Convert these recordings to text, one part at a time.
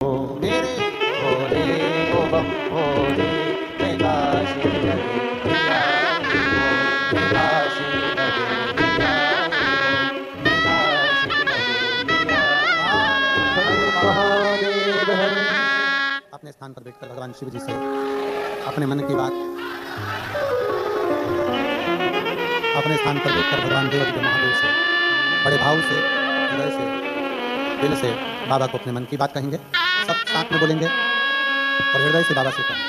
मेरे भोले ओ बम भोले मैं काशी नगरी गया मैं काशी नगरी गया मैं काशी नगरी गया। महादेव हर अपने स्थान पर बैठकर भगवान शिव जी से अपने मन की बात अपने स्थान पर बैठकर भगवान देव के महादेव से बड़े भाव से हृदय से दिल से बाबा को अपने मन की बात कहेंगे। सब साथ में बोलेंगे और हृदय से बाबा से कहें।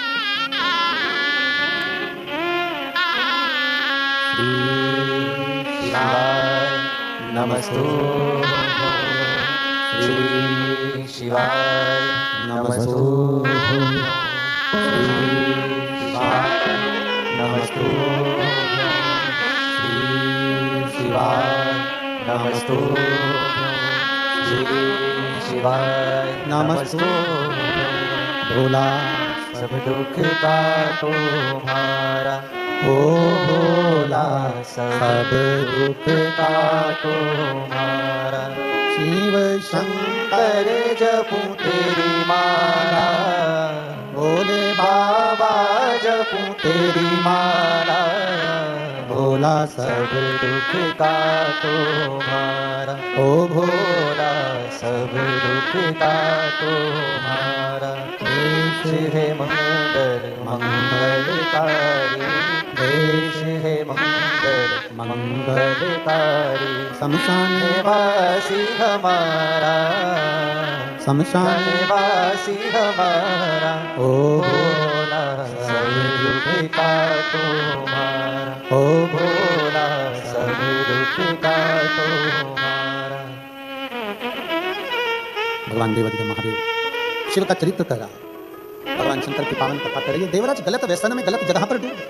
श्री शिवाय नमस्तुभ्यं श्री शिवाय नमस्तुभ्यं श्री शिवाय नमस्तुभ्यं श्री शिवाय नमस्तुभ्यं श्री शिवाय नमस्तुभ्यं। भोला सब दुख का तुम्हारा ओ भोला सब दुख का तुम्हारा। शिव शंकर जपूं तेरी माला भोले बाबा जपूं तेरी माला। भोला सब दुख का तुम्हारा ओ भोला सब दुख का तुम्हारा। देश है मंगल मंगलकारी देश है मंगल मंगलकारी। शमशान वासी हमारा शमशान वासी हमारा ओ भोला सब दुख का तुम्हारा ओ भोला सब दुख का तुम्हारा। भगवान देवाधिदेव महादेव शिव का चरित्र कर रहा है। भगवान शंकर की पावन कथा कर रही है। देवराज गलत व्यसन में गलत जगह पर डूब गए।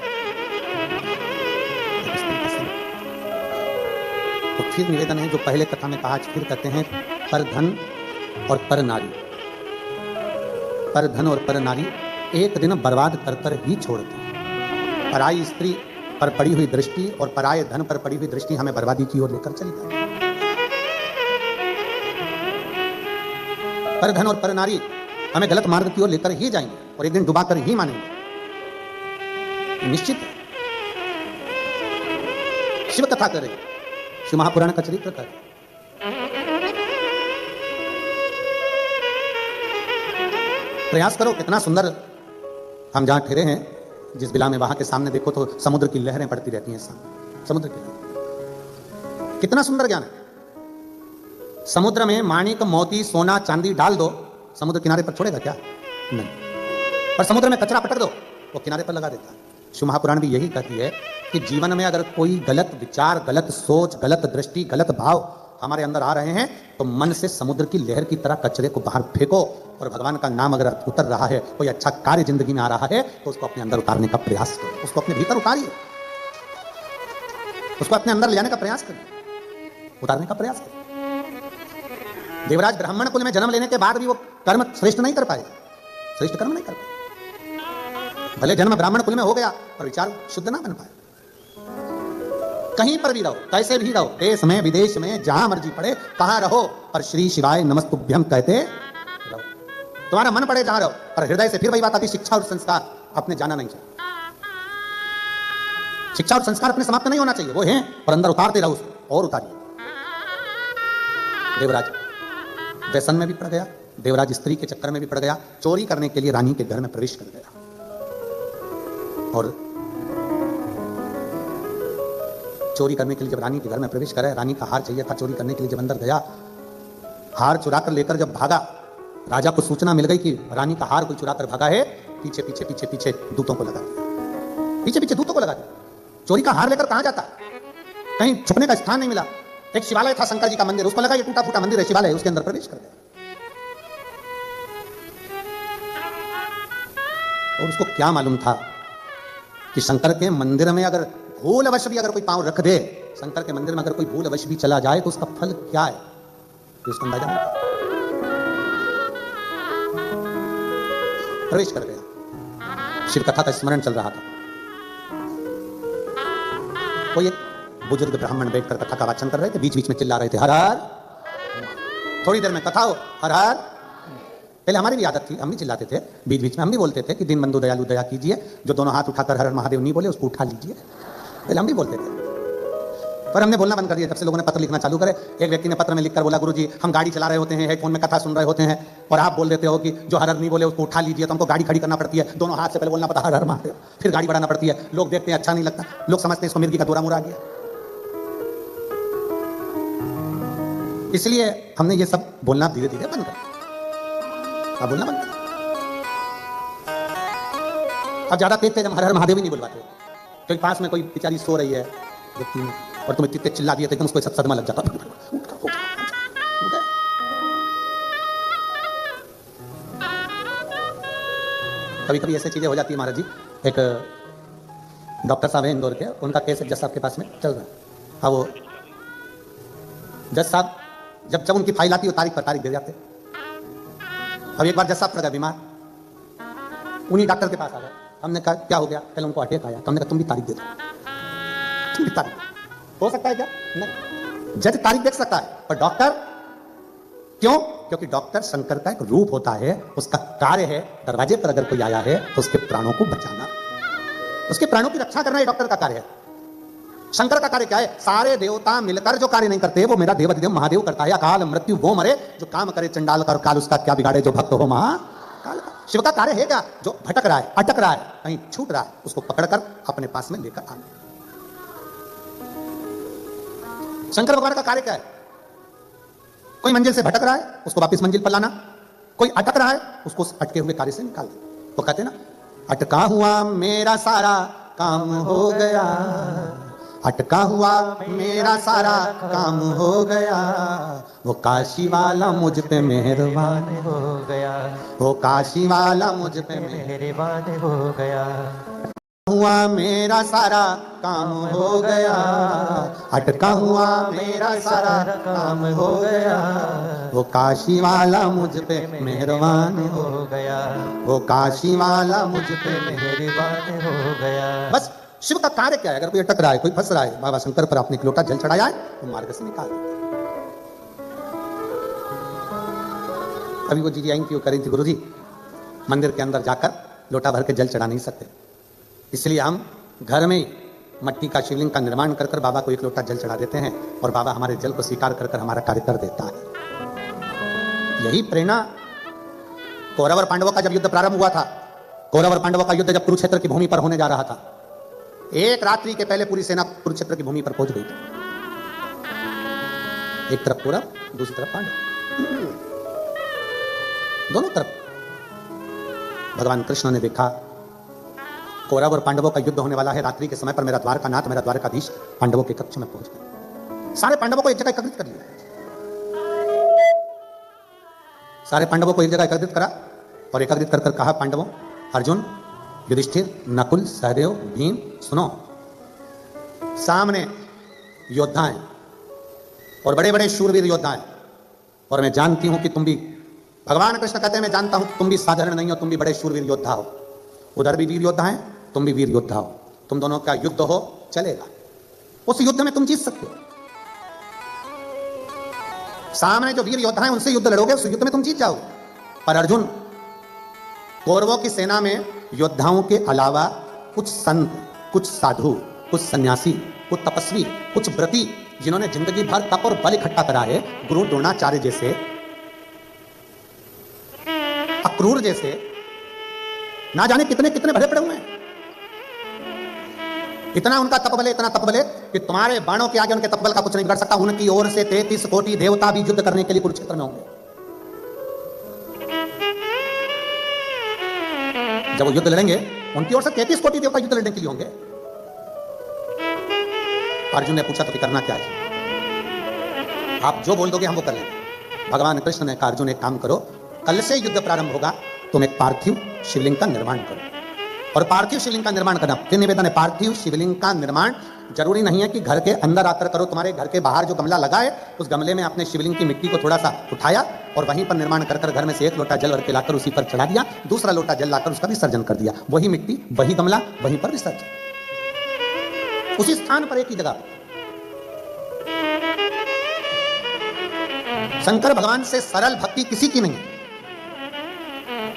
तो फिर निवेदन है जो पहले कथा में कहा फिर कहते हैं पर धन और पर नारी। पर धन और पर नारी एक दिन बर्बाद कर कर ही छोड़ते हैं। पराई स्त्री पर पड़ी हुई दृष्टि और पराये धन पर पड़ी हुई दृष्टि हमें बर्बादी की ओर लेकर चली जाती है। पर धन और पर नारी हमें गलत मार्ग की ओर लेकर ही जाएंगे और एक दिन डुबा कर ही मानेंगे। निश्चित शिव कथा करे शिव महापुराण का चरित्र करे। प्रयास करो। कितना सुंदर हम जहां ठहरे हैं जिस बिला में वहां के सामने देखो तो समुद्र की लहरें पड़ती रहती हैं सामने। समुद्र की लहरें कितना सुंदर ज्ञान है। समुद्र में माणिक मोती सोना चांदी डाल दो समुद्र किनारे पर छोड़ेगा क्या? नहीं। पर समुद्र में कचरा पटक दो वो किनारे पर लगा देता है। शिव महापुराण भी यही कहती है कि जीवन में अगर कोई गलत विचार गलत सोच गलत दृष्टि गलत भाव हमारे अंदर आ रहे हैं तो मन से समुद्र की लहर की तरह कचरे को बाहर फेंको और भगवान का नाम अगर उतर रहा है कोई अच्छा कार्य जिंदगी में आ रहा है तो उसको अपने अंदर उतारने का प्रयास करो। उसको अपने भीतर उतारिए। उसको अपने अंदर ले जाने का प्रयास करिए। उतारने का प्रयास करिए। देवराज ब्राह्मण कुल में जन्म लेने के बाद भी वो कर्म श्रेष्ठ नहीं कर पाए। श्रेष्ठ कर्म नहीं कर पाए। भले जन्म ब्राह्मण कुल में हो गया पर विचार शुद्ध ना बन पाए। कहीं पर भी रहो कैसे भी रहो देश में विदेश में जहां मर्जी पड़े कहां रहो पर श्री शिवाय नमस्तुभ्यं कहते रहो। तुम्हारा मन पड़े जहां रहो पर हृदय से फिर वही बात आती शिक्षा और संस्कार अपने जाना नहीं चाहिए। शिक्षा और संस्कार अपने समाप्त नहीं होना चाहिए। वो है पर अंदर उतारते रहो उसको और उतारिए। देवराज व्यसन में भी पड़ गया। देवराज स्त्री के चक्कर में भी पड़ गया। चोरी करने के लिए रानी के घर में प्रवेश कर गया और चोरी करने के लिए जब रानी के घर में प्रवेश करे रानी का हार चाहिए था। चोरी करने के लिए जब अंदर गया हार चुरा कर लेकर जब भागा राजा को सूचना मिल गई कि रानी का हार कोई चुरा कर भागा है। पीछे पीछे पीछे पीछे दूतों को लगा दिया। पीछे पीछे दूतों को लगा दिया। चोरी का हार लेकर कहां जाता? कहीं छुपने का स्थान नहीं मिला। एक शिवालय था शंकर जी का मंदिर उसको लगा ये टूटा फूटा मंदिर है शिवालय उसके अंदर प्रवेश कर गया। और उसको क्या मालूम था कि शंकर के मंदिर में अगर भूलवश भी अगर कोई पांव रख दे शंकर के मंदिर में अगर कोई भूलवश भी चला जाए तो उसका फल क्या है तो उसको अंदाजा नहीं था। प्रवेश कर गया। शिव कथा का स्मरण चल रहा था। कोई एक बुजुर्ग ब्राह्मण बैठकर कथा का वाचन कर रहे थे। बीच बीच में चिल्ला रहे थे हर हर। थोड़ी देर में कथा हो हर हर पहले हमारी भी आदत थी, हम भी चिल्लाते थे, बीच बीच में हम भी बोलते थे कि दीनबंधु दयालु दया कीजिए, जो दोनों हाथ उठाकर हर हर महादेव नहीं बोले उसको उठा लीजिए। पहले हम भी बोलते थे, पर हमने बोलना बंद कर दिया जब से लोगों ने पत्र लिखना चालू करे। एक व्यक्ति ने पत्र में लिखकर बोला, गुरुजी हम गाड़ी चला रहे होते हैं, हेडफोन में कथा सुन रहे होते हैं और आप बोल देते हो कि जो हर हर नहीं बोले उसको उठा लीजिए, तो हमको गाड़ी खड़ी करना पड़ती है, दोनों हाथ से पहले बोलना पड़ता है हर हर महादेव, फिर गाड़ी बढ़ाना पड़ती है। लोग देखते हैं अच्छा नहीं लगता, लोग समझते हैं इसको मिर्गी का दौरा मुरा गया। इसलिए हमने ये सब बोलना धीरे धीरे बंद कर, अब बोलना बंद कर। अब ज्यादा तेज तेज हम हर हर महादेव ही नहीं बुलवाते, क्योंकि पास में कोई बेचारी सो रही है व्यक्ति में और तुम इतने चिल्ला दिए थे कि उसको सब सदमा लग जाता। कभी कभी ऐसी चीजें हो जाती है महाराज जी। एक डॉक्टर साहब हैं इंदौर के, उनका केस जज साहब के पास में चल रहा है। अब वो जज साहब जब जब उनकी फाइल आती है तारीख पर तारीख दे जाते। अब एक बार जज साहब पड़ गए बीमार, उन्हीं डॉक्टर के पास आ गए। हमने कहा क्या हो गया? पहले उनको अटैक आया। हमने कहा तुम भी तारीख दे दो, तुम भी तारीख हो सकता है क्या? नहीं, जज तारीख देख सकता है पर डॉक्टर क्यों? क्योंकि डॉक्टर शंकर का एक रूप होता है, उसका कार्य है दरवाजे पर अगर कोई आया है तो उसके प्राणों को बचाना, उसके प्राणों की रक्षा करना, ये डॉक्टर का कार्य है। शंकर का कार्य क्या है? सारे देवता मिलकर जो कार्य नहीं करते वो मेरा देवाधिदेव महादेव करता है। अकाल मृत्यु वो मरे जो काम करे चंडाल कर, काल उसका क्या बिगाड़े जो भक्त हो महाकाल का। शिव का कार्य है क्या? जो भटक रहा है, अटक रहा है, कहीं छूट रहा है, उसको पकड़कर अपने पास में लेकर आना। शंकर भगवान का कार्य क्या है? कोई मंजिल से भटक रहा है उसको वापस मंजिल पर लाना, कोई अटक रहा है उसको उस अटके हुए कार्य से निकाल दे। तो कहते ना, अटका हुआ मेरा सारा काम हो गया, अटका हुआ मेरा सारा काम हो गया, वो काशी वाला मुझ पे मेहरबान हो गया, वो काशी वाला मुझ पे मेहरबान हो गया। हुआ मेरा सारा काम हो गया, अटका हुआ मेरा सारा काम हो गया, वो काशी वाला मुझ पे मेहरबान हो गया, वो काशी वाला मुझ पे मेहरबान हो गया। बस शिव का कार्य क्या है? अगर कोई अटक रहा है, कोई फंस रहा है, बाबा शंकर पर आपने एक लोटा जल चढ़ाया है तो मार्ग से निकाल दो। अभी वो जी आई थी, वो करी थी, गुरुजी मंदिर के अंदर जाकर लोटा भर के जल चढ़ा नहीं सकते, इसलिए हम घर में मट्टी का शिवलिंग का निर्माण कर कर बाबा को एक लोटा जल चढ़ा देते हैं और बाबा हमारे जल को स्वीकार कर कर हमारा कार्य कर देता है। यही प्रेरणा कौरव और पांडवों का जब युद्ध प्रारंभ हुआ था, कौरव और पांडवों का युद्ध जब कुरुक्षेत्र की भूमि पर होने जा रहा था, एक रात्रि के पहले पूरी सेना कुरुक्षेत्र की भूमि पर पहुंच गई थी। एक तरफ कौरव, दूसरी तरफ पांडव, दोनों तरफ। भगवान कृष्ण ने देखा कौरव और पांडवों का युद्ध होने वाला है, रात्रि के समय पर मेरा द्वारकानाथ, मेरा द्वारकाधीश पांडवों के कक्ष में पहुंच गए। सारे पांडवों को एक जगह एकत्रित कर लिया, सारे पांडवों को एक जगह एकत्रित करा और एकत्रित कर कहा, पांडवों, अर्जुन, युधिष्ठिर, नकुल, सहदेव, भीम, सुनो, सामने योद्धा हैं और बड़े बड़े शूरवीर योद्धा हैं, और मैं जानती हूं कि तुम भी, भगवान कृष्ण कहते हैं मैं जानता हूं तुम भी साधारण नहीं हो, तुम भी बड़े शूरवीर योद्धा हो। उधर भी वीर योद्धा हैं, तुम भी वीर योद्धा हो, तुम दोनों का युद्ध हो चलेगा, उस युद्ध में तुम जीत सकते हो। सामने जो वीर योद्धा हैं उनसे युद्ध लड़ोगे, उस युद्ध में तुम जीत जाओगे। पर अर्जुन, कौरवों की सेना में योद्धाओं के अलावा कुछ संत, कुछ साधु, कुछ सन्यासी, कुछ तपस्वी, कुछ व्रती, जिन्होंने जिंदगी भर तप और बल इकट्ठा करा है, गुरु द्रोणाचार्य जैसे, अक्रूर जैसे, ना जाने कितने कितने भरे पड़े हुए हैं। इतना उनका तप बल, इतना तप बल कि तुम्हारे बाणों के आगे उनके तप बल का कुछ नहीं बिगड़ सकता। उनकी ओर से 33 कोटि देवता भी युद्ध करने के लिए कुरुक्षेत्र में होंगे। जब वो युद्ध लड़ेंगे, उनकी ओर से 33 कोटि देवता युद्ध लड़ने के लिए होंगे। अर्जुन ने पूछा तो करना क्या है? आप जो बोल दोगे हम वो कर लेंगे। भगवान कृष्ण ने कहा, अर्जुन एक काम करो, कल से युद्ध प्रारंभ होगा, तुम एक पार्थिव शिवलिंग का निर्माण करो। और पार्थिव शिवलिंग का निर्माण करना, फिर निवेदन है, पार्थिव शिवलिंग का निर्माण जरूरी नहीं है कि घर के अंदर आकर करो। तुम्हारे घर के बाहर जो गमला लगा है, उस गमले में अपने शिवलिंग की मिट्टी को थोड़ा सा उठाया और वहीं पर निर्माण कर कर घर में से एक लोटा जल भर के लाकर उसी पर चढ़ा दिया, दूसरा लोटा जल लाकर उसका विसर्जन कर दिया। वही मिट्टी, वही गमला, वहीं पर विसर्जन, उसी स्थान पर, एक ही जगह। शंकर भगवान से सरल भक्ति किसी की नहीं है।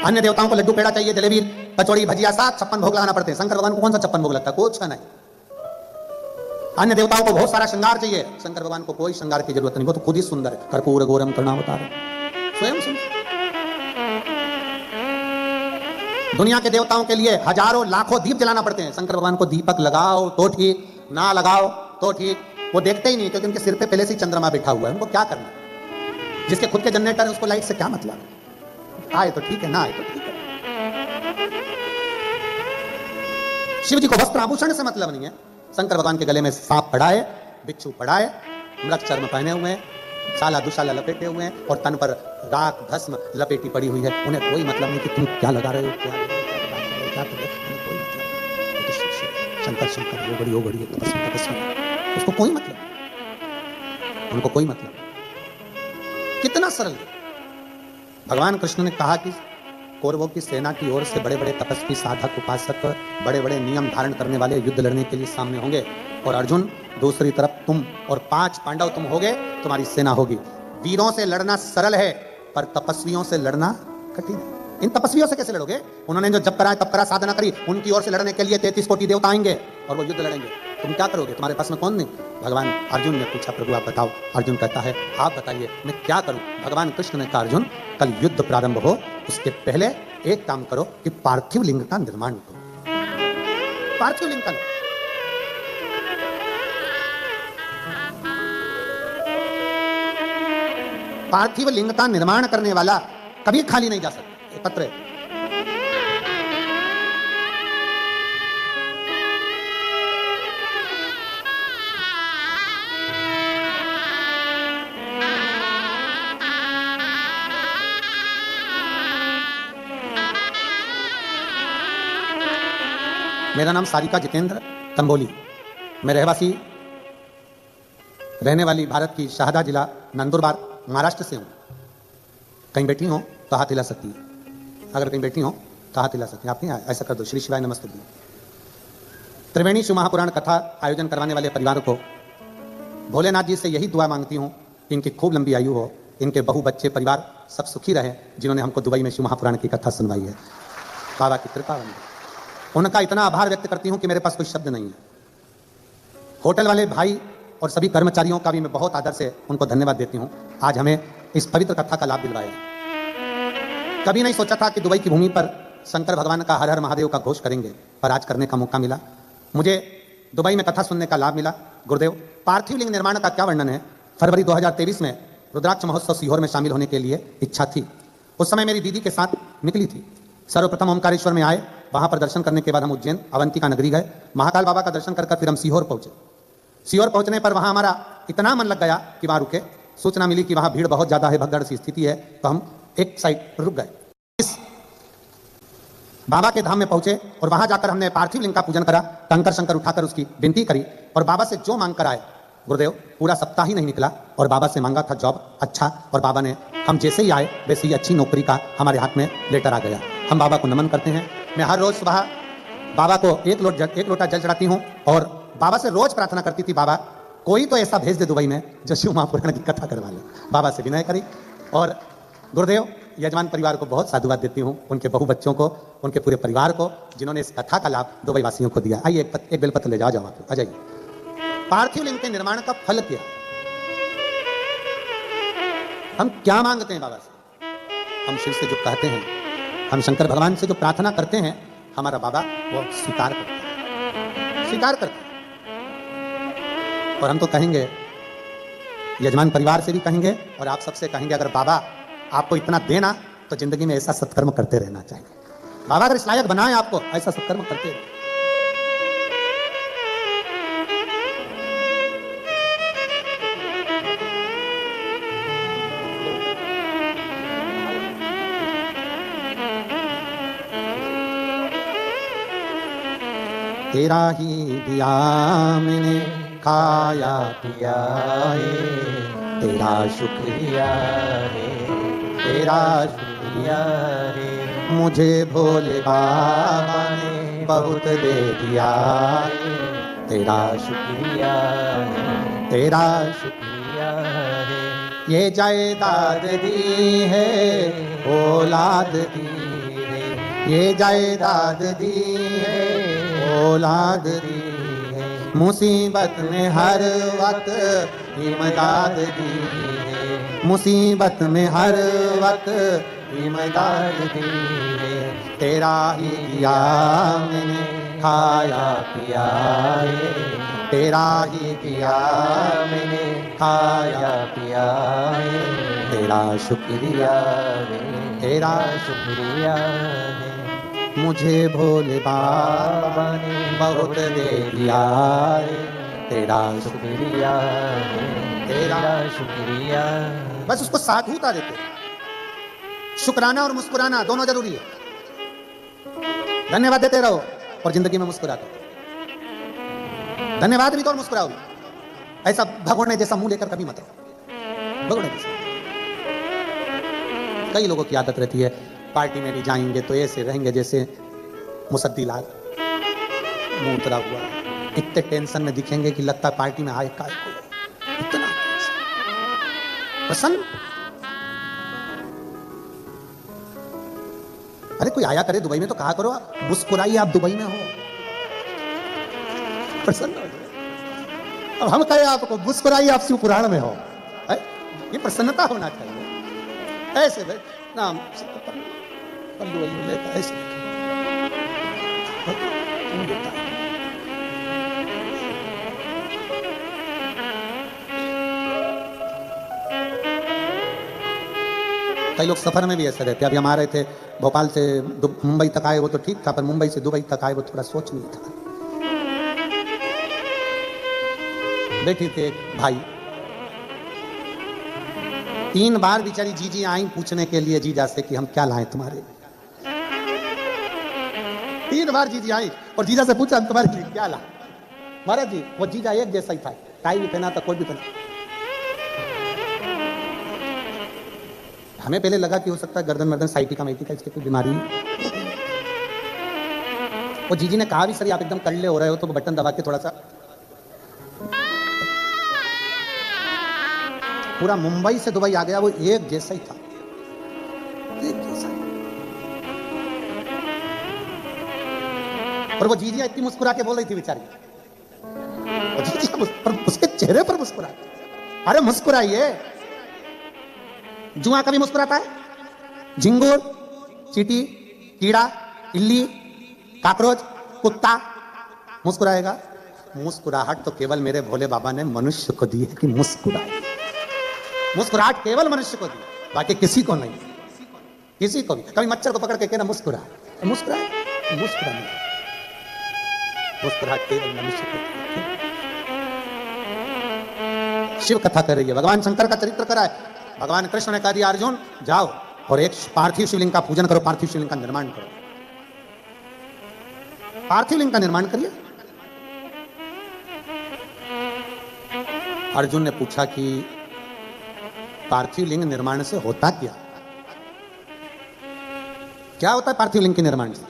अन्य देवताओं को लड्डू पेड़ा चाहिए, जलेबी कचौड़ी भजिया 756 भोग लगाना पड़ते हैं। शंकर भगवान को कौन सा 56 भोग लगता है? कुछ नहीं। अन्य देवताओं को बहुत सारा श्रृंगार चाहिए, शंकर भगवान को कोई श्रृंगार की जरूरत नहीं, वो तो खुद ही सुंदर है। कर्पूर गौरम करुणावतार, स्वयं सुंदर। दुनिया के देवताओं के लिए हजारों लाखों दीप जलाना पड़ते हैं, शंकर भगवान को दीपक लगाओ तो ठीक, ना लगाओ तो ठीक, वो देखते ही नहीं, क्योंकि उनके सिर पे पहले से ही चंद्रमा बैठा हुआ है। उनको क्या करना? जिसके खुद के जनरेटर है उसको लाइट से क्या मतलब? आए तो ठीक है, ना आए तो ठीक है। शिव जी को वस्त्र आभूषण से मतलब नहीं है। शंकर भगवान के गले में सांप पड़ा है, बिच्छू पड़ा है, मृग चर्म पहने हुए हैं, साला दुशाला लपेटे हुए हैं और तन पर राख भस्म लपेटी पड़ी हुई है। उन्हें कोई मतलब नहीं कि तुम क्या लगा रहे हो, क्या कर रहे हो, कोई मतलब। शंकर शंकर वो बड़ी तपस्वी तपस्वी, उसको कोई मतलब, उनको कोई मतलब। कितना सरल। भगवान कृष्ण ने कहा कि कौरवों की सेना की ओर से बड़े बड़े तपस्वी साधक उपासक बड़े बड़े नियम धारण करने वाले युद्ध लड़ने के लिए सामने होंगे, और अर्जुन दूसरी तरफ तुम और 5 पांडव तुम होगे, तुम्हारी सेना होगी। वीरों से लड़ना सरल है, पर तपस्वियों से लड़ना कठिन है। इन तपस्वियों से कैसे लड़ोगे? उन्होंने जो जब करा तब करा साधना करी, उनकी ओर से लड़ने के लिए 33 कोटि देवता आएंगे और वो युद्ध लड़ेंगे। तुम क्या करोगे? तुम्हारे पास में कौन नहीं? भगवान अर्जुन ने पूछा, प्रभु आप बताओ। अर्जुन कहता है, आप बताइए मैं क्या करूं? भगवान कृष्ण ने कहा, अर्जुन कल युद्ध प्रारंभ हो उसके पहले एक काम करो कि पार्थिव लिंग का निर्माण करो। पार्थिव लिंग का पार्थिव लिंग का निर्माण करने वाला कभी खाली नहीं जा सकता। पत्र है। मेरा नाम सारिका जितेंद्र तंबोली, मैं रहने वाली भारत की शाहदा जिला नंदुरबार महाराष्ट्र से हूँ। कहीं बैठी हो तो हाथ हिला सकती है, अगर कहीं बैठी हो तो हाथ हिला सकती है। आप नहीं ऐसा कर दो। श्री शिवाय नमस्ते। त्रिवेणी शिव महापुराण कथा आयोजन करवाने वाले परिवार को भोलेनाथ जी से यही दुआ मांगती हूँ कि इनकी खूब लंबी आयु हो, इनके बहु बच्चे परिवार सब सुखी रहे, जिन्होंने हमको दुबई में शिव महापुराण की कथा सुनवाई है। बाबा की कृपा बनी। उनका इतना आभार व्यक्त करती हूँ कि मेरे पास कोई शब्द नहीं है। होटल वाले भाई और सभी कर्मचारियों का भी मैं बहुत आदर से उनको धन्यवाद देती हूँ, आज हमें इस पवित्र कथा का लाभ दिलवाया। कभी नहीं सोचा था कि दुबई की भूमि पर शंकर भगवान का हर हर महादेव का घोष करेंगे, पर आज करने का मौका मिला। मुझे दुबई में कथा सुनने का लाभ मिला। गुरुदेव, पार्थिव लिंग निर्माण का क्या वर्णन है? फरवरी 2023 में रुद्राक्ष महोत्सव सीहोर में शामिल होने के लिए इच्छा थी। उस समय मेरी दीदी के साथ निकली थी। सर्वप्रथम ओमकारेश्वर में आए, वहां पर दर्शन करने के बाद हम उज्जैन अवंतिका नगरी गए, महाकाल बाबा का दर्शन कर फिर हम सीहोर पहुंचे। सीहोर पहुंचने पर वहां हमारा इतना मन लग गया कि वहां रुके। सूचना मिली कि वहां भीड़ बहुत ज्यादा है, भगदड़ सी स्थिति है, तो हम एक साइड रुक गए। इस बाबा के धाम में पहुंचे और वहां जाकर हमने पार्थिव लिंग का पूजन करा, कंकर शंकर उठाकर उसकी विनती करी और बाबा से जो मांग कर आए। गुरुदेव, पूरा सप्ताह ही नहीं निकला और बाबा से मांगा था जॉब अच्छा, और बाबा ने हम जैसे ही आए वैसे ही अच्छी नौकरी का हमारे हाथ में लेटर आ गया। हम बाबा को नमन करते हैं। मैं हर रोज सुबह बाबा को एक लोटा जल चढ़ाती हूँ और बाबा से रोज प्रार्थना करती थी, बाबा कोई तो ऐसा भेज दे दुबई में जो शिव महापुराण की कथा करवा ले। बाबा से विनय करी। और गुरुदेव, यजमान परिवार को बहुत साधुवाद देती हूँ, उनके बहु बच्चों को, उनके पूरे परिवार को, जिन्होंने इस कथा का लाभ दुबई वासियों को दिया। आइए एक बेलपत्र ले जाओ आप आ जाइए। पार्थिव लिंग के निर्माण का फल क्या? हम क्या मांगते हैं बाबा से? हम शिव से जो कहते हैं, हम शंकर भगवान से जो प्रार्थना करते हैं, हमारा बाबा वो स्वीकार करता है, स्वीकार करता है। और हम तो कहेंगे, यजमान परिवार से भी कहेंगे और आप सबसे कहेंगे, अगर बाबा आपको इतना देना तो जिंदगी में ऐसा सत्कर्म करते रहना चाहिए। बाबा अगर इस लायक बनाए आपको, ऐसा सत्कर्म करते रहे। तेरा ही दिया मैंने खाया पिया है, तेरा शुक्रिया है, तेरा शुक्रिया है। मुझे भोले बाबा ने बहुत दे दिया है, तेरा शुक्रिया है, तेरा शुक्रिया है। ये जायदाद दी है, औलाद दी है, ये जायदाद दी है, औलाद दी है, मुसीबत में हर वक्त इमदाद दी है, मुसीबत में हर वक्त इमदाद दी है, तेरा ही दिया मैंने खाया पिया है, तेरा ही दिया मैंने खाया पिया है, तेरा शुक्रिया है, तेरा शुक्रिया है, मुझे भोले बाबा ने बहुत दे दिया है, तेरा शुक्रिया है, तेरा शुक्रिया। बस उसको साधुता देते, शुक्राना और मुस्कुराना दोनों जरूरी है। धन्यवाद देते रहो और जिंदगी में मुस्कुराते रहो। धन्यवाद भी तो और मुस्कुराओ भी। ऐसा भगोड़ने जैसा मुंह लेकर कभी मत रहो, भगोड़ने जैसा। कई लोगों की आदत रहती है, पार्टी में भी जाएंगे तो ऐसे रहेंगे जैसे मुसद्दी लाल, मुंह उतरा हुआ, इतने टेंशन में दिखेंगे कि लगता है पार्टी में आए काय को, इतना प्रसन्न। अरे कोई आया करे दुबई में तो कहा करो आप मुस्कुराइए, आप दुबई में हो, प्रसन्न हो। अब हम कहें आपको मुस्कुराइए, आप शिव पुराण में हो, ये प्रसन्नता होना चाहिए। ऐसे नाम पल्लू वल्लू लेता ऐसे कई लोग सफर में भी ऐसे रहते। अभी हम आ रहे थे भोपाल से मुंबई तक आए, वो तो ठीक था, पर मुंबई से दुबई तक आए वो थोड़ा सोच नहीं था। बैठी थे एक भाई, 3 बार बेचारी जीजी आई पूछने के लिए जीजा से कि हम क्या लाएं तुम्हारे लिए। 3 बार जीजी आई और जीजा से पूछा हम तुम्हारे लिए क्या लाएं। महाराज जी वो जीजा एक जैसा ही था, टाई भी पहना था, कोट भी पहना। हमें पहले लगा कि हो सकता है गर्दन मर्दन साइटिका माइटिका इसकी कोई बीमारी। वो जीजी ने कहा भी सर आप एकदम कल्ले हो रहे हो, तो वो बटन दबा के थोड़ा सा, पूरा मुंबई से दुबई आ गया, वो एक जैसा ही था, एक जैसा। और वो जीजिया इतनी मुस्कुरा के बोल रही थी बेचारी, और जीजिया पर उसके चेहरे पर मुस्कुरा, अरे मुस्कुराइए। जुआ कभी मुस्कुराता है? झिंगुर, चींटी, कीड़ा, इल्ली, काकरोच, कुत्ता मुस्कुराएगा? मुस्कुराहट तो केवल मेरे भोले बाबा ने मनुष्य को दी है कि मुस्कुराए। मुस्कुराहट केवल मनुष्य को दी, बाकी किसी को नहीं, किसी को भी। कभी मच्छर को पकड़ के कहना मुस्कुरा, मुस्कुराए? मुस्कुरा नहीं, मुस्कुराहट केवल मनुष्य को दी। शिव कथा कर रही है, भगवान शंकर का चरित्र करा है। भगवान कृष्ण ने कहा दिया अर्जुन जाओ और एक पार्थिव शिवलिंग का पूजन करो, पार्थिव शिवलिंग का निर्माण करो। पार्थिव लिंग का निर्माण करिए। अर्जुन ने पूछा कि पार्थिव लिंग निर्माण से होता क्या? क्या होता है पार्थिव लिंग के निर्माण से?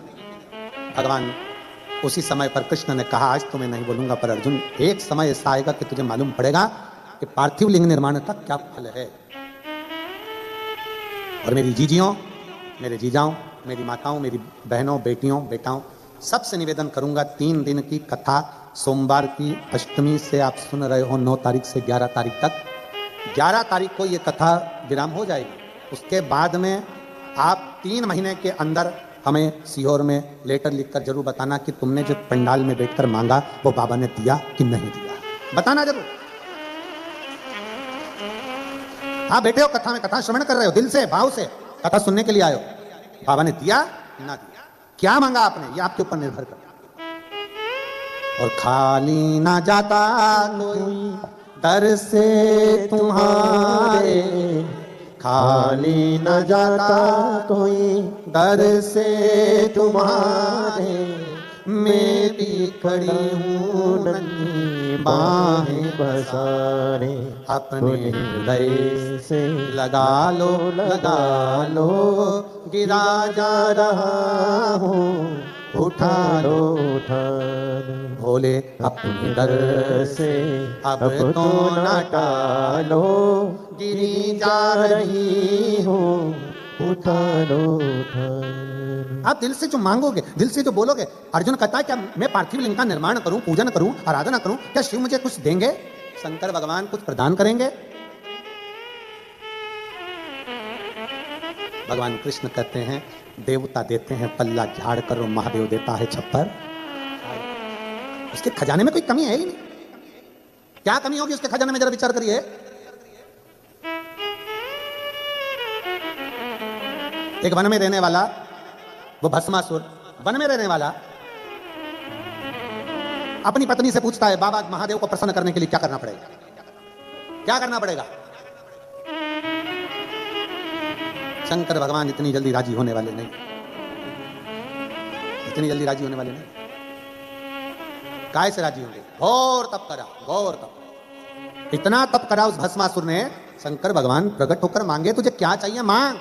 भगवान उसी समय पर कृष्ण ने कहा आज तो मैं नहीं बोलूंगा, पर अर्जुन एक समय ऐसा आएगा कि तुझे मालूम पड़ेगा कि पार्थिव लिंग निर्माण का क्या फल है। और मेरी जीजियों, मेरे जीजाओं, मेरी माताओं, मेरी बहनों, बेटियों, बेटाओं, सबसे निवेदन करूंगा 3 दिन की कथा सोमवार की अष्टमी से आप सुन रहे हो 9 तारीख से 11 तारीख तक। 11 तारीख को ये कथा विराम हो जाएगी। उसके बाद में आप 3 महीने के अंदर हमें सीहोर में लेटर लिखकर जरूर बताना कि तुमने जो पंडाल में बैठकर मांगा वो बाबा ने दिया कि नहीं दिया, बताना जरूर। आप बैठे हो कथा में, कथा श्रवण कर रहे हो, दिल से भाव से कथा सुनने के लिए आए हो, बाबा ने दिया ना दिया, क्या मांगा आपने, ये आपके ऊपर निर्भर करता। और खाली ना जाता कोई दर से तुम्हारे, खाली न जाता कोई दर से तुम्हारे, मैं भी खड़ी हूँ नन्ही बाहें पसारे, अपने हृदय से लगा लो गिरा जा रहा हूँ, उठा लो भोले अपने दर से अब तो न टालो, गिरी जा रही हूँ, उठा लो आप दिल से जो मांगोगे, दिल से जो बोलोगे। अर्जुन कहता है क्या मैं पार्थिव लिंग का निर्माण करूं, पूजन करूं, आराधना करूं, क्या शिव मुझे कुछ देंगे? शंकर भगवान कुछ प्रदान करेंगे? भगवान कृष्ण कहते हैं देवता देते हैं पल्ला झाड़ कर, महादेव देता है छप्पर। उसके खजाने में कोई कमी है ही नहीं। क्या कमी होगी उसके खजाने में, जरा विचार करिए। एक वन में रहने वाला, वो भस्मासुर, वन में रहने वाला अपनी पत्नी से पूछता है बाबा महादेव को प्रसन्न करने के लिए क्या करना पड़ेगा, क्या करना पड़ेगा? शंकर भगवान इतनी जल्दी राजी होने वाले नहीं, इतनी जल्दी राजी होने वाले नहीं। काय से राजी होंगे? घोर तप करा, घोर तप। इतना तप करा उस भस्मासुर ने। शंकर भगवान प्रकट होकर मांगे तुझे क्या चाहिए मांग।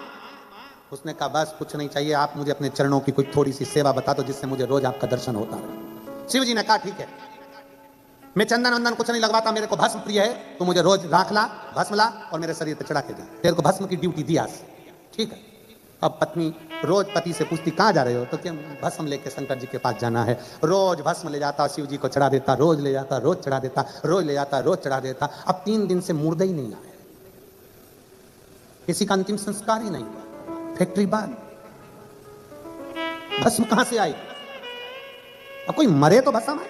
उसने कहा बस कुछ नहीं चाहिए, आप मुझे अपने चरणों की कोई थोड़ी सी सेवा बता दो जिससे मुझे रोज आपका दर्शन होता रहे। शिव जी ने कहा ठीक है, मैं चंदन वंदन कुछ नहीं लगवाता, मेरे को भस्म प्रिय है, तो मुझे रोज राख ला, भस्म ला और मेरे शरीर पे चढ़ा के दे। तेरे को भस्म की ड्यूटी दी आज, ठीक है। अब पत्नी रोज पति से पूछती कहाँ जा रहे हो, तो क्या भस्म लेके शंकर जी के पास जाना है। रोज भस्म ले जाता, शिव जी को चढ़ा देता, रोज ले जाता, रोज चढ़ा देता, रोज ले जाता, रोज चढ़ा देता। अब 3 दिन से मुर्दे ही नहीं आए, किसी का अंतिम संस्कार ही नहीं हुआ। फैक्ट्री बंद, भस्म कहां से आई? अब कोई मरे तो भस्म है,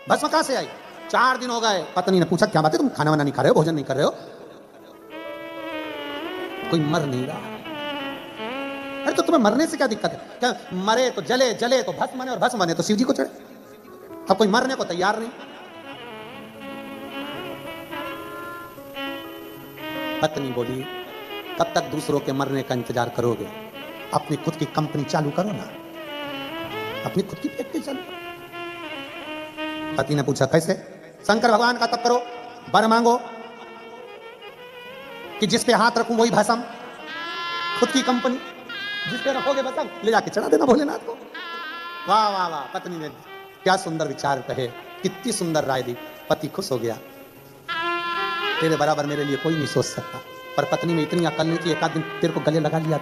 भस्म कहां से आई? 4 दिन हो गए, पत्नी ने पूछा क्या बात है, तुम खाना वाना नहीं खा रहे हो, भोजन नहीं कर रहे हो? कोई मर नहीं रहा। अरे तो तुम्हें मरने से क्या दिक्कत है? क्या मरे तो जले, जले तो भस्म बने और भस्म बने तो शिव जी को चढ़े। अब कोई मरने को तैयार नहीं। पत्नी बोली कब तक दूसरों के मरने का इंतजार करोगे? अपनी खुद की कंपनी चालू करो ना, अपनी खुद की फैक्ट्री चालू करो। पति ने पूछा कैसे? शंकर भगवान का तप करो, वर मांगो कि जिस पे हाथ रखूं वही भस्म, खुद की कंपनी, जिस पे रखोगे भस्म ले जाके चढ़ा देना भोलेनाथ को। वाह वाह वाह, पत्नी ने क्या सुंदर विचार कहे, कितनी सुंदर राय दी। पति खुश हो गया, तेरे बराबर मेरे लिए कोई नहीं सोच सकता। पर पत्नी में इतनी अकल नहीं कि एक आध दिन तेरे को गले लगा लिया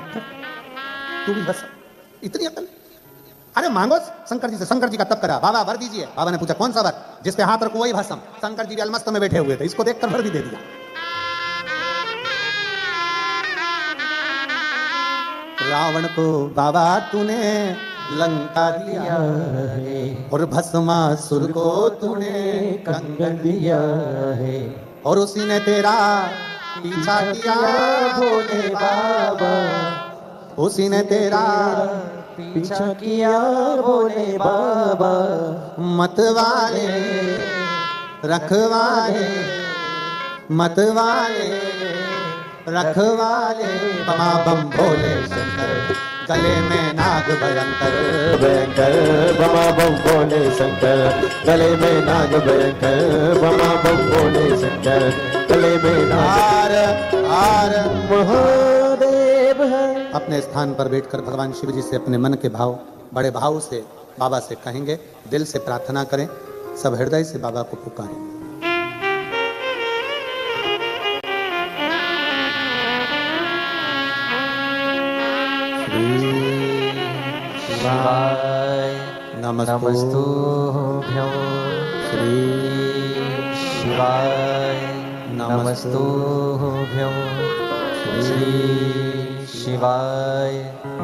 तू भी बस, इतनी अकल। अरे मांगो शंकर जी से, शंकर जी का तप करा, बाबा वर दीजिए। बाबा ने पूछा कौन सा वर? जिस पे हाथ रखो वही भस्म। शंकर जी भी अलमस्त में बैठे हुए थे, इसको देखकर वर भी दे दिया। रावण को बाबा तूने लंका दिया है और भस्मासुर को तूने कंगन दिया है, और उसी ने तेरा पीछा किया भोले बाबा, उसी ने तेरा पीछा किया भोले बाबा। मतवाले रखवाले, मतवाले रखवाले, बमा बम भोले शंकर, गले में नाग भयंकर, भयंकर बमा बम भोले शंकर, गले में नाग भयंकर, बमा बम भोले शंकर, गले में नाग। आर महादेव है। अपने स्थान पर बैठकर भगवान शिव जी से अपने मन के भाव बड़े भाव से बाबा से कहेंगे, दिल से प्रार्थना करें, सब हृदय से बाबा को पुकारें। शिवाय नमस्तुभ्यं, श्री शिवाय नमस्तुभ्यं, श्री शिवाय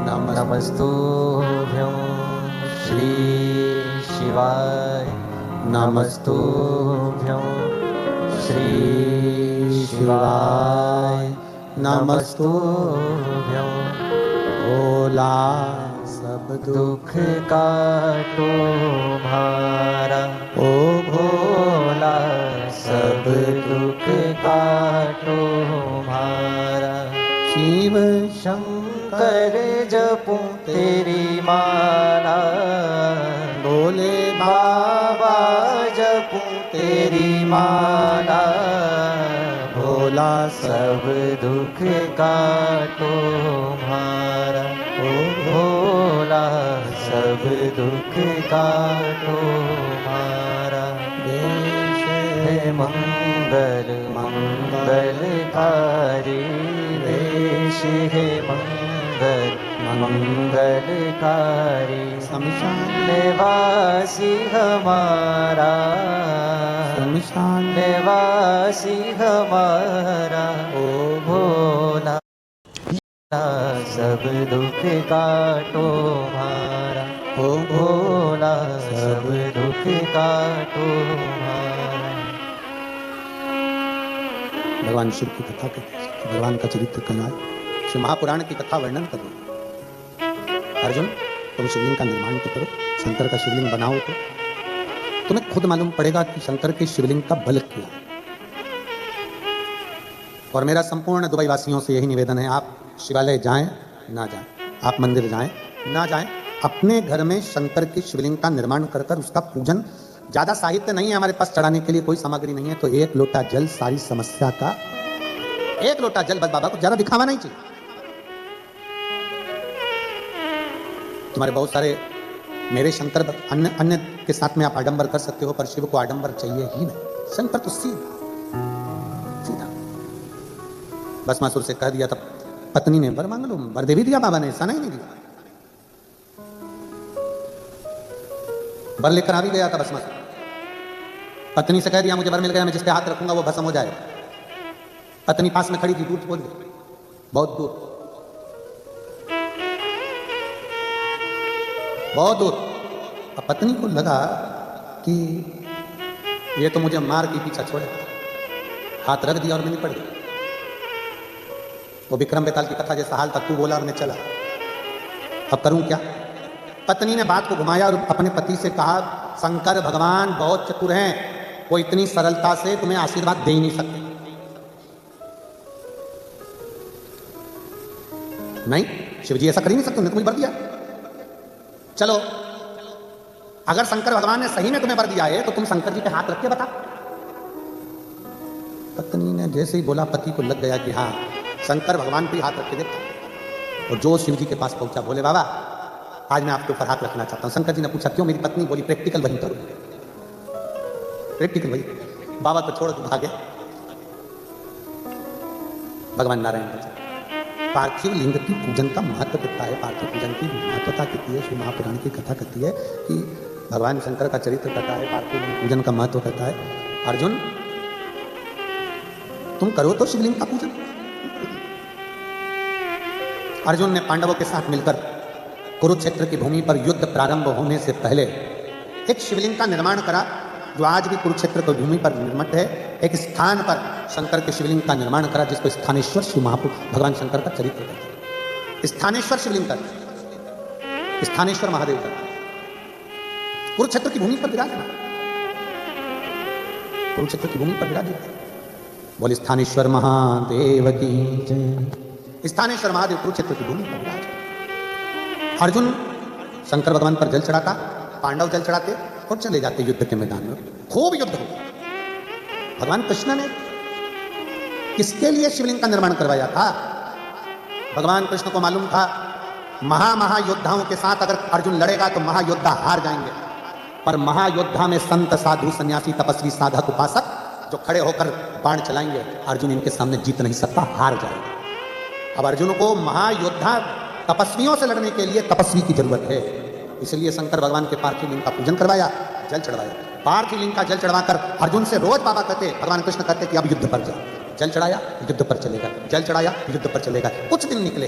नमस्तुभ्यं, श्री शिवाय नमस्तुभ्यं, श्री शिवाय नमस्तुभ्यं। भोला सब दुख काटो भारा, ओ भोला सब दुख काटो भारा। शिव शंकर जपूं तेरी माला, भोले बाबा जपूं तेरी माला। भोला सब दुख काटो भारा, ओ भोला सब दुख काटो भारा। देश है मंगल मंगलकारी, देश है मंगल मंगलकारी शमशान निवासी हमारा शमशान निवासी हमारा ओ भोला सब दुख काटो हमारा ओ भोला सब दुख काटो हमारा। भगवान शिव की कथा कहते हैं, भगवान का चरित्र कलाए, शिव महापुराण की कथा वर्णन करो। अर्जुन तुम शिवलिंग का निर्माण तो करो, शंकर का शिवलिंग बनाओ तो तुम्हें खुद मालूम पड़ेगा कि शंकर के शिवलिंग का बल क्या है। और मेरा संपूर्ण दुबई वासियों से यही निवेदन है, आप शिवालय जाएं ना जाएं, आप मंदिर जाएं ना जाएं, अपने घर में शंकर के शिवलिंग का निर्माण कर कर उसका पूजन। ज्यादा साहित्य नहीं है हमारे पास, चढ़ाने के लिए कोई सामग्री नहीं है, तो एक लोटा जल सारी समस्या का, एक लोटा जल बस बाबा को, ज्यादा दिखावा नहीं चाहिए। तुम्हारे बहुत सारे मेरे शंकर अन्य अन्य के साथ में आप आडंबर कर सकते हो, पर शिव को आडंबर चाहिए ही नहीं। शंकर तो सीधा सीधा भस्मासुर से कह दिया, तब पत्नी ने वर मांग लो, वर दे भी दिया बाबा ने, ऐसा नहीं दिया, वर लेकर आ भी गया था भस्मासुर। पत्नी से कह दिया मुझे वर मिल गया, मैं जिसके हाथ रखूंगा वो भस्म हो जाएगा। पत्नी पास में खड़ी थी, दूर बोल गई, बहुत दूर बहुत दूर। अब पत्नी को लगा कि ये तो मुझे मार के पीछा छोड़े, हाथ रख दिया और मैं निपट गया। वो विक्रम बेताल की कथा जैसा हाल था, तू बोला और मैं चला, अब करूं क्या। पत्नी ने बात को घुमाया और अपने पति से कहा, शंकर भगवान बहुत चतुर हैं, वो इतनी सरलता से तुम्हें आशीर्वाद दे ही नहीं सकते। नहीं, शिवजी ऐसा कर ही नहीं सकते, उन्होंने तुम्हें वर दिया। चलो, अगर शंकर भगवान ने सही में तुम्हें वर दिया है तो तुम शंकर जी पे हाथ रख के बता। पत्नी ने जैसे ही बोला, पति को लग गया कि हाँ शंकर भगवान पे हाथ रख के देखता। और जो शिव जी के पास पहुंचा, बोले बाबा आज मैं आपके ऊपर हाथ रखना चाहता हूं। शंकर जी ने पूछा क्यों? मेरी पत्नी बोली प्रैक्टिकल वही करो, प्रैक्टिकल वही। बाबा तो छोड़ के भागे। भगवान नारायण का पार्थिव लिंग की पूजन का महत्व कितना है, पार्थिव पूजन की महत्वता कितनी है, शिव महापुराण की कथा कहती है कि भगवान शंकर का चरित्र कहता है, पार्थिव लिंग पूजन का महत्व कहता है। अर्जुन तुम करो तो शिवलिंग का पूजन। अर्जुन ने पांडवों के साथ मिलकर कुरुक्षेत्र की भूमि पर युद्ध प्रारंभ होने से पहले एक शिवलिंग का निर्माण करा, जो आज भी कुरुक्षेत्र की भूमि पर निर्मित है। एक स्थान पर शंकर के शिवलिंग का निर्माण करा, जिसको स्थानेश्वर शिव महापुरुष भगवान शंकर का चरित्र कहते हैं। स्थानेश्वर शिवलिंग का, स्थानेश्वर महादेव का, कुरुक्षेत्र की भूमि पर विराजमान, कुरुक्षेत्र की भूमि पर विराजित। बोले स्थानेश्वर महादेव की जय। स्थानेश्वर महादेव कुरुक्षेत्र की भूमि पर विराज। अर्जुन शंकर भगवान पर जल चढ़ाता, पांडव जल चढ़ाते और चले जाते युद्ध के मैदान में। खूब युद्ध हो। भगवान कृष्ण ने किसके लिए शिवलिंग का निर्माण करवाया था? भगवान कृष्ण को मालूम था महायोद्धाओं के साथ अगर अर्जुन लड़ेगा तो महायोद्धा हार जाएंगे, पर महायोद्धा में संत साधु सन्यासी तपस्वी साधक उपासक जो खड़े होकर बाण चलाएंगे, अर्जुन इनके सामने जीत नहीं सकता, हार जाएगा। अब अर्जुन को महायोद्धा तपस्वियों से लड़ने के लिए तपस्वी की जरूरत है, इसलिए शंकर भगवान के पार्थिव लिंग का पूजन करवाया, जल चढ़वाया। पार्थिव लिंग का जल चढ़वाकर अर्जुन से रोज बाबा कहते, भगवान कृष्ण कहते कि अब युद्ध पर जाओ। जल चढ़ाया, युद्ध पर चलेगा, जल चढ़ाया, युद्ध पर चलेगा। कुछ दिन निकले,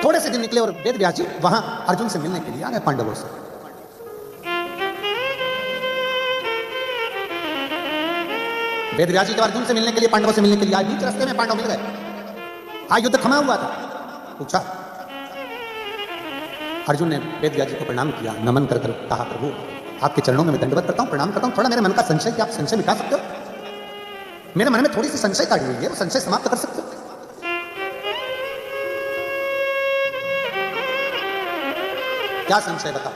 थोड़े से दिन निकले और वेद व्यास जी वहां अर्जुन से मिलने के लिए आ गए पांडवों से। वेद व्यास जी जब अर्जुन से मिलने के लिए, पांडवों से मिलने के लिए आए, बीच रास्ते में पांडव मिल गए। आज युद्ध थमा हुआ था। पूछा, अर्जुन ने वेद व्यास जी को प्रणाम किया, नमन कर कहा, प्रभु आपके चरणों में मैं दंडवत करता हूं, प्रणाम करता हूं। थोड़ा मेरे मन का संशय, क्या आप संशय मिटा सकते हो? मेरे मन में थोड़ी सी संशय काटी हुई है, वो संशय समाप्त कर सकते हो? क्या संशय बताओ,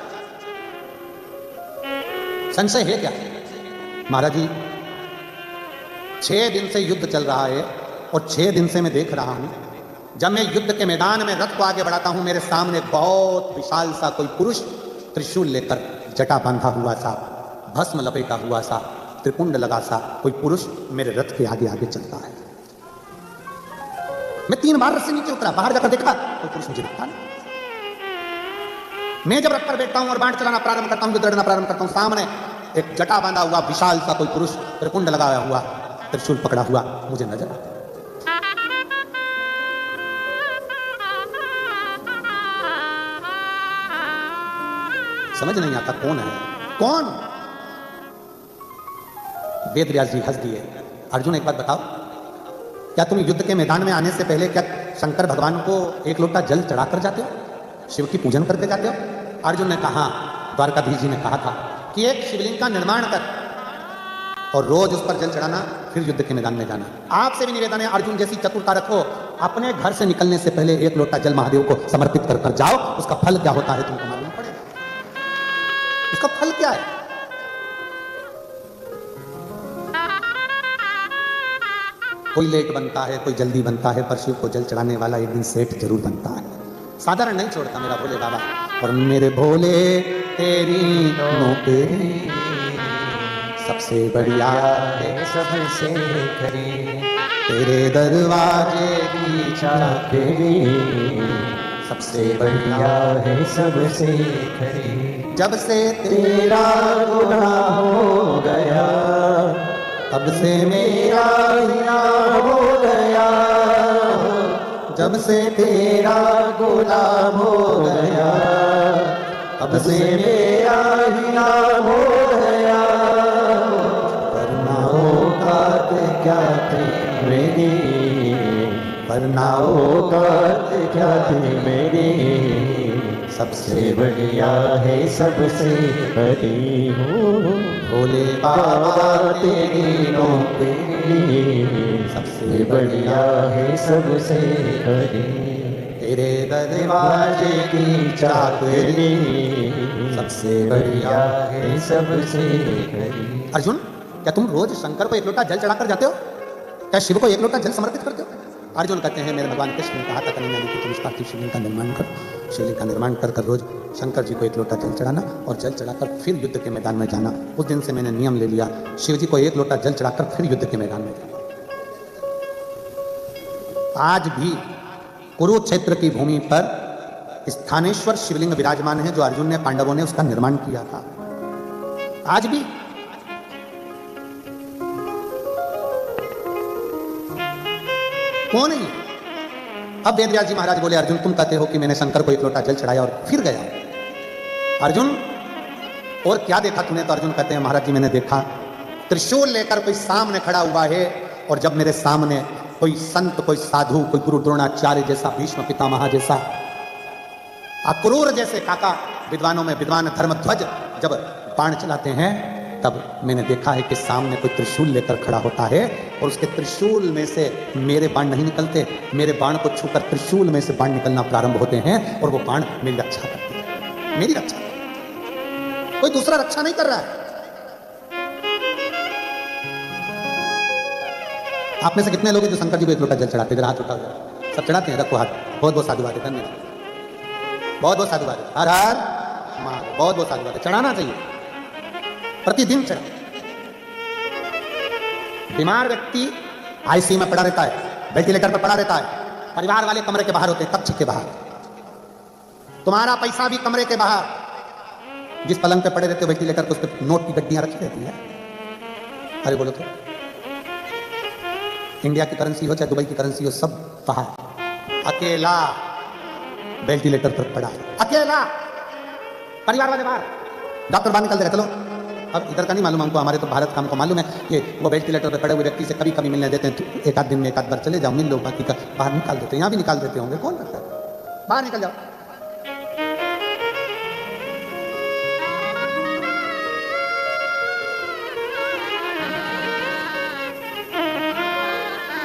संशय है क्या? महाराज जी 6 दिन से युद्ध चल रहा है और 6 दिन से मैं देख रहा हूं, जब मैं युद्ध के मैदान में रथ को आगे बढ़ाता हूं, मेरे सामने बहुत विशाल सा कोई पुरुष त्रिशूल लेकर, जटा बांधा हुआ सा, भस्म लपेटा हुआ सा, त्रिपुंड लगा सा कोई पुरुष मेरे रथ के आगे आगे चलता है। मैं 3 बार रस्सी नीचे उतरा, बाहर जाकर देखा कोई पुरुष मुझे दिखता नहीं। मैं जब रथ पर बैठता हूं और बाण चलाना प्रारंभ करता हूं, दौड़ना प्रारंभ करता हूं, सामने एक जटा बांधा हुआ विशाल सा कोई पुरुष त्रिकुंड लगाया हुआ, त्रिशूल पकड़ा हुआ मुझे नजर आता। समझ नहीं आता कौन है, कौन? वेदव्यास जी हंस दिए। अर्जुन एक बात बताओ, क्या तुम युद्ध के मैदान में आने से पहले क्या शंकर भगवान को एक लोटा जल चढ़ाकर जाते हो, शिव की पूजन करके जाते हो? अर्जुन ने कहा, द्वारकाधीश जी ने कहा था कि एक शिवलिंग का निर्माण कर और रोज उस पर जल चढ़ाना, फिर युद्ध के मैदान में जाना। आपसे भी निवेदन है, अर्जुन जैसी चतुरता रखो, अपने घर से निकलने से पहले एक लोटा जल महादेव को समर्पित कर कर जाओ। उसका फल क्या होता है तुमको मालूम पड़ेगा। उसका फल क्या है? कोई लेट बनता है, कोई जल्दी बनता है, पर शिव को जल चढ़ाने वाला एक दिन सेठ जरूर बनता है। साधारण नहीं छोड़ता मेरा भोले बाबा। और मेरे भोले तेरी नौकरी सबसे बढ़िया है, सबसे खरी तेरे दरवाजे की चाकरी सबसे बढ़िया है, सबसे खरी। जब से तेरा गुनाह हो गया, तब से मेरा हिया हो गया। जब से तेरा गुलाम हो गया, तब से मेरा हिया हो गया। वरनाओं का क्या थी मेरी, वरनाओं का क्या थी मेरी, सबसे बढ़िया है, सबसे बड़ी हो भोले बाबा तेरी नौकरी सबसे बढ़िया है, सबसे बड़ी। तेरे दरवाजे दरवाजे की चाकरी सबसे बढ़िया है, सबसे बड़ी। अर्जुन, क्या तुम रोज शंकर को एक लोटा जल चढ़ाकर जाते हो? क्या शिव को एक लोटा जल समर्पित करते हो? अर्जुन कहते हैं, मेरे भगवान कृष्ण ने कहा था कन्हैया जी कि तुम इस पार्थिव शिवलिंग का निर्माण करो। शिवलिंग का निर्माण कर कर रोज शंकर जी को एक लोटा जल चढ़ाना और जल चढ़ाकर फिर युद्ध के मैदान में जाना। उस दिन से मैंने नियम ले लिया, शिव जी को एक लोटा जल चढ़ाकर फिर युद्ध के मैदान में जाना। आज भी कुरुक्षेत्र की भूमि पर स्थानेश्वर शिवलिंग विराजमान है, जो अर्जुन ने, पांडवों ने उसका निर्माण किया था। आज भी कौन है? अब वेदव्यास जी महाराज बोले, अर्जुन तुम कहते हो कि मैंने शंकर को एक लोटा जल चढ़ाया और फिर गया। अर्जुन और क्या देखा तूने? तो अर्जुन कहते हैं, महाराज जी मैंने देखा त्रिशूल लेकर कोई सामने खड़ा हुआ है, और जब मेरे सामने कोई संत, कोई साधु, कोई गुरु द्रोणाचार्य जैसा, भीष्म पितामह जैसा, अक्रूर जैसे काका विद्वानों में विद्वान धर्मध्वज जब बाण चलाते हैं, तब मैंने देखा है कि सामने कोई त्रिशूल लेकर खड़ा होता है और उसके त्रिशूल में से मेरे बाण नहीं निकलते, मेरे बाण को छूकर त्रिशूल में से बाण निकलना प्रारंभ होते हैं और वो बाण मेरी रक्षा करते हैं, मेरी रक्षा। कोई दूसरा रक्षा नहीं कर रहा है। आप में से कितने लोग हैं जो शंकर जी को एक लोटा जल चढ़ाते? जरा हाथ उठाओ, सब चढ़ाते हैं, रखो हाथ। बहुत बहुत साधुवाद है, धन्यवाद, बहुत बहुत साधुवाद है, हर हर महादेव, बहुत बहुत साधुवाद है। चढ़ाना चाहिए, प्रतिदिन चढ़ा। बीमार व्यक्ति आईसीयू में पड़ा रहता है, वेंटिलेटर पर पड़ा रहता है, परिवार वाले कमरे के बाहर होते हैं, कक्ष के बाहर, तुम्हारा पैसा भी कमरे के बाहर। जिस पलंग पे पड़े रहते हो वेंटिलेटर पे, उस पर नोट की गड्डियां रखी रहती है। अरे बोलो तो, इंडिया की करेंसी हो चाहे दुबई की करेंसी हो, सब बाहर। अकेला वेंटिलेटर पर पड़ा है, अकेला, परिवार वाले बाहर, डॉक्टर बाहर निकल देगा। चलो अब इधर का नहीं मालूम हमको, हमारे तो भारत का हमको मालूम है कि वो वेंटिलेटर पर पड़े हुए व्यक्ति से कभी कभी मिलने देते हैं, तो एक आध दिन में एक आध बार चले जाओ, मिल लो, बाकी का बाहर निकाल देते हैं। यहाँ भी निकाल देते होंगे, कौन करता है? बाहर निकल जाओ।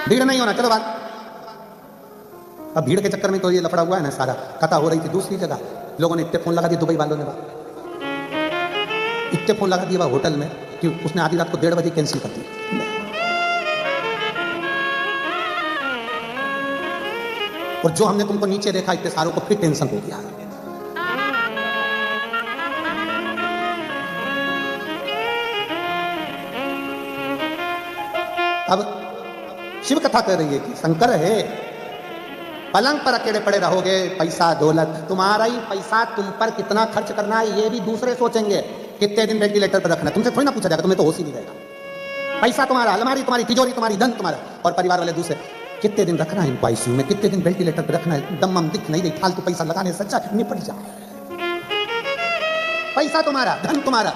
भीड़ नहीं होना, चलो बात। अब भीड़ के चक्कर में तो ये लफड़ा हुआ है ना सारा। कथा हो रही थी दूसरी जगह, लोगों ने इतने फोन लगा दिए, दुबई वालों ने इतने फोन लगा दिए होटल में कि उसने आधी रात को 1:30 बजे कैंसिल कर दी। और जो हमने तुमको नीचे देखा इतने सारों को फिर टेंशन हो गया। अब शिव कथा कह रही है कि शंकर है, पलंग पर अकेले पड़े रहोगे, पैसा दौलत, तुम्हारा ही पैसा तुम पर कितना खर्च करना है ये भी दूसरे सोचेंगे। कितने दिन वेंटिलेटर पर रखना तुमसे थोड़ी ना पूछा जाएगा, तुम्हें तो होश ही नहीं रहेगा। पैसा तुम्हारा, अलमारी तुम्हारी, तिजोरी तुम्हारी, धन तुम्हारा, और परिवार वाले दूसरे। कितने दिन रखना है इनको आईसीयू में, कितने दिन वेंटिलेटर पर रखना है, दम दिख नहीं रही, फालतू पैसा लगाने से अच्छा निपट जाओ। पैसा तुम्हारा, धन तुम्हारा,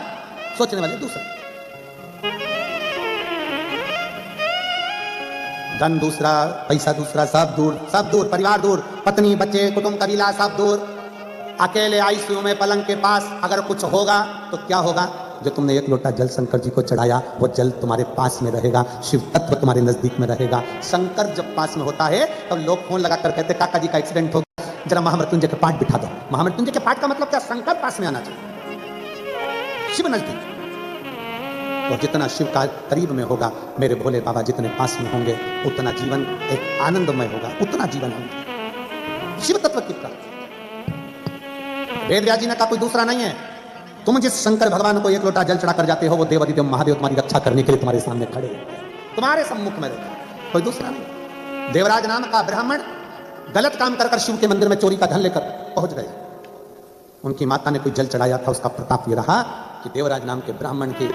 सोचने वाले दूसरे। धन दूसरा, पैसा दूसरा, सब दूर, सब दूर, परिवार दूर, पत्नी बच्चे कुटुंब कबीला सब दूर। अकेले आईसीयू में पलंग के पास अगर कुछ होगा तो क्या होगा? जो तुमने एक लोटा जल शंकर जी को चढ़ाया वो जल तुम्हारे पास में रहेगा, शिव तत्व तुम्हारे नजदीक में रहेगा। शंकर जब पास में होता है तब तो लोग फोन लगाकर कहते काका जी का एक्सीडेंट हो गया, जरा महामृत्युंजय के पाठ बिठा दो। महामृत्युंजय के पाठ का मतलब क्या? शंकर पास में आना चाहिए, शिव नजदीक। और जितना शिव का करीब में होगा, मेरे भोले बाबा जितने पास में होंगे, उतना जीवन एक आनंदमय होगा, उतना जीवन आनंद। शिव तत्व की प्राप्ति वेद व्यास जी ने कहा कोई दूसरा नहीं है। तुम जिस शंकर भगवान को एक लोटा जल चढ़ा कर जाते हो, वो देवादिदेव महादेव तुम्हारी रक्षा करने के लिए तुम्हारे सामने खड़े, तुम्हारे सम्मुख में रहते, कोई दूसरा नहीं। देवराज नाम का ब्राह्मण गलत काम कर शिव के मंदिर में चोरी का धन लेकर पहुंच गए। उनकी माता ने कोई जल चढ़ाया था, उसका प्रताप ये रहा कि देवराज नाम के ब्राह्मण के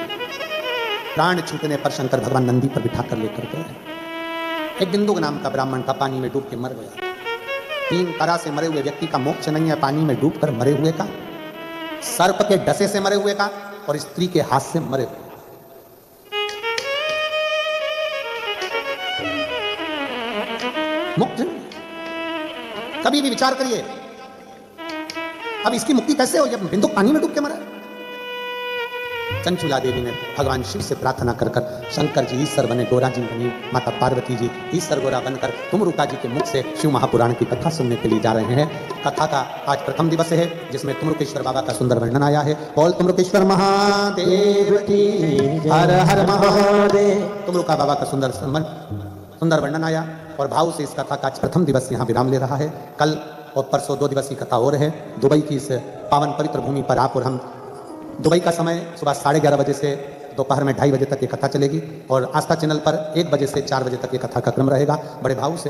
प्राण छूटने पर शंकर भगवान नंदी पर बिठा कर लेकर गए। एक बिंदु नाम का ब्राह्मण था, पानी में डूब के मर गया। 3 तरह से मरे हुए व्यक्ति का मोक्ष नहीं है, पानी में डूबकर मरे हुए का, सर्प के डसे से मरे हुए का, और स्त्री के हाथ से मरे हुए। मुक्त कभी भी विचार करिए, अब इसकी मुक्ति कैसे हो जब बिंदु पानी में डूब के मरा। चंचुला देवी ने भगवान शिव से प्रार्थना कर कर शंकर जी ईश्वर बने, गोरा जी बनी, माता पार्वती जी ईश्वर गोरा बनकर तुमरुका जी के मुख से शिव महापुराण की कथा सुनने के लिए जा रहे हैं। कथा का आज प्रथम दिवस है जिसमें तुमरुकेश्वर बाबा का सुंदर वर्णन आया है। बोल तुमरुकेश्वर महादेव की, हर हर महादेव। तुमरुका बाबा का सुंदर वर्णन आया और भाव से इस कथा का आज प्रथम दिवस यहाँ विराम ले रहा है। कल और परसों 2 दिवस की कथा और है। दुबई की इस पावन पवित्र भूमि पर आप और हम, दुबई का समय सुबह 11:30 बजे से दोपहर में 2:30 बजे तक ये कथा चलेगी और आस्था चैनल पर 1 बजे से 4 बजे तक ये कथा का क्रम रहेगा। बड़े भाव से